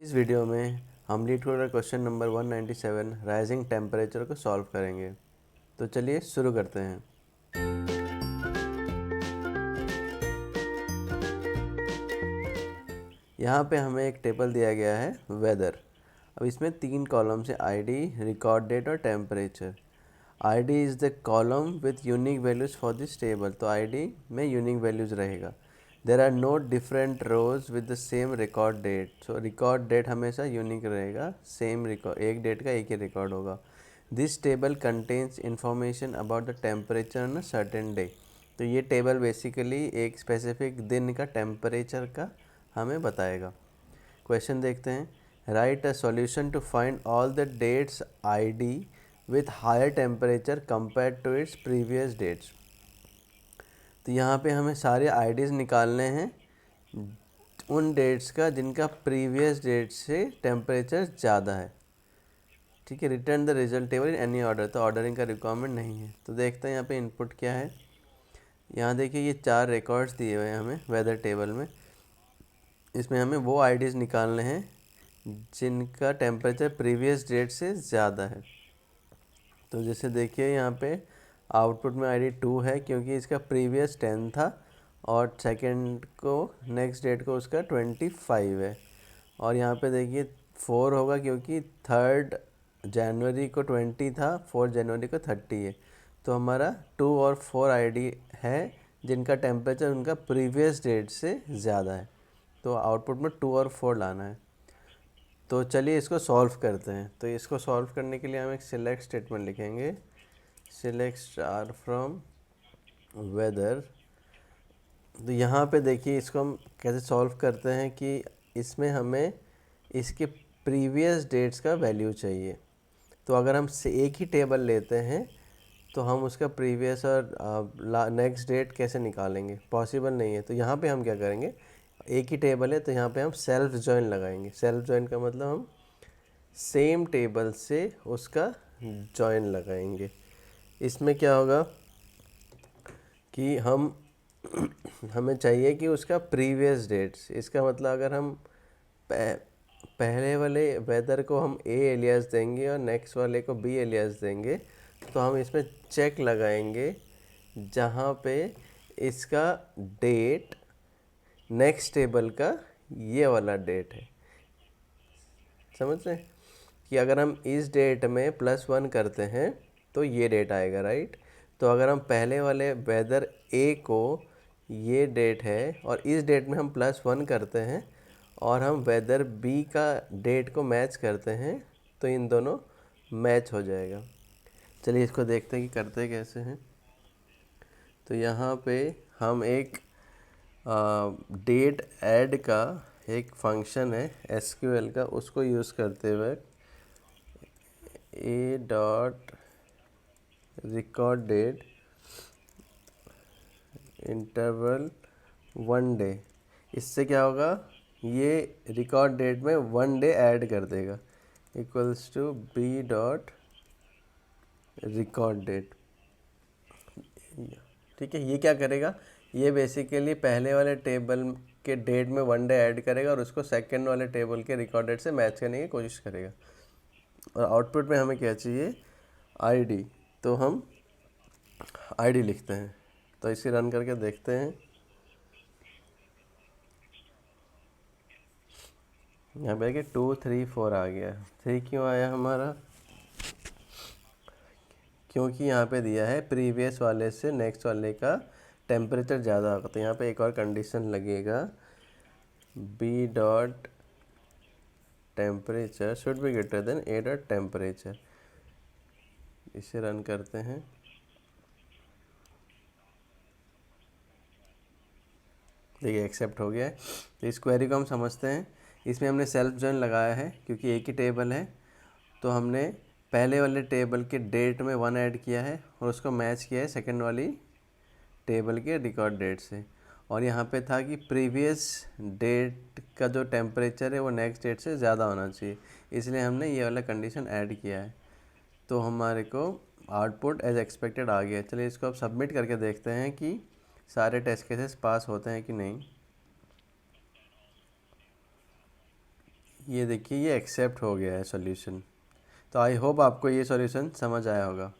इस वीडियो में हम leet code question number 197 rising temperature को सॉल्व करेंगे। तो चलिए शुरू करते हैं। यहाँ पे हमें एक टेबल दिया गया है वेदर। अब इसमें 3 कॉलम्स है, आईडी, रिकॉर्ड डेट और temperature. ID is the column with unique values for this table, तो आईडी में यूनिक वैल्यूज़ रहेगा। There are no different rows with the same record date, so record date हमेशा unique रहेगा, same record, एक date का एक ही record होगा। This table contains information about the temperature on a certain day, तो ये टेबल बेसिकली एक स्पेसिफिक दिन का टेम्परेचर का हमें बताएगा। क्वेश्चन देखते हैं। Write a solution to find all the dates ID with higher temperature compare to its previous dates. तो यहाँ पे हमें सारे आईडीज़ निकालने हैं उन डेट्स का जिनका प्रीवियस डेट से टेम्परेचर ज़्यादा है। ठीक है, return the result table in any order, तो ऑर्डरिंग का रिक्वायरमेंट नहीं है। तो देखते हैं यहाँ पे इनपुट क्या है। यहाँ देखिए ये 4 रिकॉर्ड्स दिए हुए हैं हमें वेदर टेबल में। इसमें हमें वो आईडीज़ निकालने हैं जिनका टेम्परेचर प्रीवियस डेट से ज़्यादा है। तो जैसे देखिए यहाँ पे आउटपुट में आईडी 2 है क्योंकि इसका प्रीवियस 10 था और सेकंड को नेक्स्ट डेट को उसका 25 है। और यहाँ पे देखिए 4 होगा क्योंकि 3 जनवरी को 20 था, 4 जनवरी को 30 है। तो हमारा 2 और 4 आईडी है जिनका टेम्परेचर उनका प्रीवियस डेट से ज़्यादा है। तो आउटपुट में 2 और 4 लाना है। तो चलिए इसको सॉल्व करते हैं। तो इसको सॉल्व करने के लिए हम एक सिलेक्ट स्टेटमेंट लिखेंगे, सिलेक्ट स्टार फ्रॉम वेदर। तो यहाँ पे देखिए इसको हम कैसे सॉल्व करते हैं कि इसमें हमें इसके प्रीवियस डेट्स का वैल्यू चाहिए। तो अगर हम एक ही टेबल लेते हैं तो हम उसका प्रीवियस और नेक्स्ट डेट कैसे निकालेंगे, पॉसिबल नहीं है। तो यहाँ पे हम क्या करेंगे, एक ही टेबल है तो यहाँ पे हम सेल्फ जॉइन लगाएंगे। सेल्फ जॉइन का मतलब हम सेम टेबल से उसका जॉइन लगाएंगे। इसमें क्या होगा कि हमें चाहिए कि उसका प्रीवियस डेट्स, इसका मतलब अगर हम पहले वाले वेदर को हम ए एलियास देंगे और नेक्स्ट वाले को बी एलियास देंगे तो हम इसमें चेक लगाएंगे जहाँ पे इसका डेट नेक्स्ट टेबल का ये वाला डेट है। समझ रहे हैं कि अगर हम इस डेट में +1 करते हैं तो ये डेट आएगा, राइट। तो अगर हम पहले वाले वेदर ए को, ये डेट है और इस डेट में हम +1 करते हैं और हम वेदर बी का डेट को मैच करते हैं तो इन दोनों मैच हो जाएगा। चलिए इसको देखते हैं कि करते कैसे हैं। तो यहाँ पे हम एक डेट ऐड का एक फंक्शन है एसक्यूएल का, उसको यूज़ करते हुए A dot record date interval 1 day, इससे क्या होगा, ये रिकॉर्ड डेट में 1 डे ऐड कर देगा, equals to B dot record date. ठीक है, ये क्या करेगा, ये बेसिकली पहले वाले टेबल के डेट में 1 डे ऐड करेगा और उसको सेकंड वाले टेबल के रिकॉर्ड डेट से मैच करने की कोशिश करेगा। और आउटपुट में हमें क्या चाहिए, आईडी, तो हम आईडी लिखते हैं। तो इसे रन करके देखते हैं। यहाँ पे कि 2 3 4 आ गया। 3 क्यों आया हमारा, क्योंकि यहाँ पे दिया है प्रीवियस वाले से नेक्स्ट वाले का टेम्परेचर ज़्यादा होगा। तो यहाँ पे एक और कंडीशन लगेगा, B dot temperature should be greater than A dot temperature. इसे रन करते हैं। देखिए एक्सेप्ट हो गया है। तो इस क्वेरी को हम समझते हैं। इसमें हमने सेल्फ जॉइन लगाया है क्योंकि एक ही टेबल है, तो हमने पहले वाले टेबल के डेट में 1 ऐड किया है और उसको मैच किया है सेकंड वाली टेबल के रिकॉर्ड डेट से। और यहाँ पे था कि प्रीवियस डेट का जो टेम्परेचर है वो नेक्स्ट डेट से ज़्यादा होना चाहिए, इसलिए हमने ये वाला कंडीशन ऐड किया है। तो हमारे को आउटपुट एज एक्सपेक्टेड आ गया। चलिए इसको अब सबमिट करके देखते हैं कि सारे टेस्ट केसेस पास होते हैं कि नहीं। ये देखिए ये एक्सेप्ट हो गया है सॉल्यूशन। तो आई होप आपको ये सॉल्यूशन समझ आया होगा।